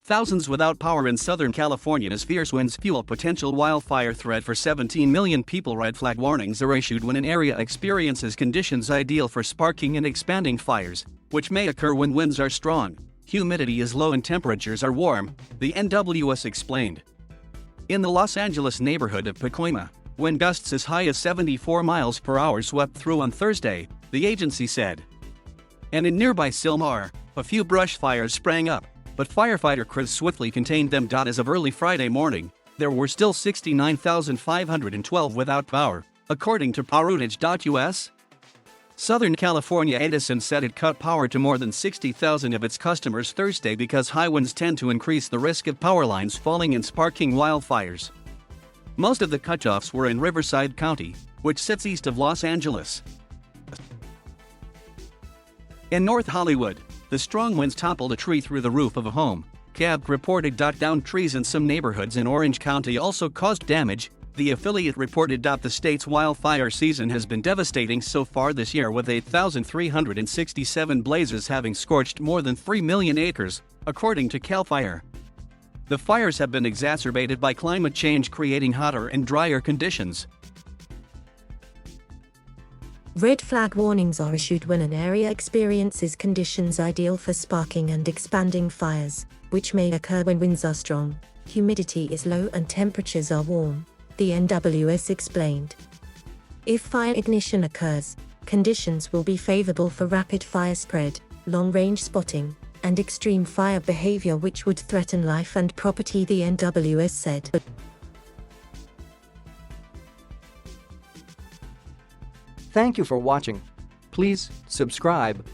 Thousands without power in Southern California as fierce winds fuel potential wildfire threat for 17 million people. Red flag warnings are issued when an area experiences conditions ideal for sparking and expanding fires, which may occur when winds are strong, humidity is low and temperatures are warm, the NWS explained. In the Los Angeles neighborhood of Pacoima, when gusts as high as 74 miles per hour swept through on Thursday, the agency said. And in nearby Sylmar, a few brush fires sprang up, but firefighter crews swiftly contained them. As of early Friday morning, there were still 69,512 without power, according to peopleRed. Southern California Edison said it cut power to more than 60,000 of its customers Thursday because high winds tend to increase the risk of power lines falling and sparking wildfires. Most of the cutoffs were in Riverside County, which sits east of Los Angeles. In North Hollywood, the strong winds toppled a tree through the roof of a home. CAB reported. Downed trees in some neighborhoods in Orange County also caused damage, the affiliate reported. The state's wildfire season has been devastating so far this year, with 8,367 blazes having scorched more than 3 million acres, according to CAL FIRE. The fires have been exacerbated by climate change, creating hotter and drier conditions. Red flag warnings are issued when an area experiences conditions ideal for sparking and expanding fires, which may occur when winds are strong, humidity is low and temperatures are warm, the NWS explained. If fire ignition occurs, conditions will be favorable for rapid fire spread, long-range spotting, and extreme fire behavior which would threaten life and property, the NWS said. Thank you for watching. Please subscribe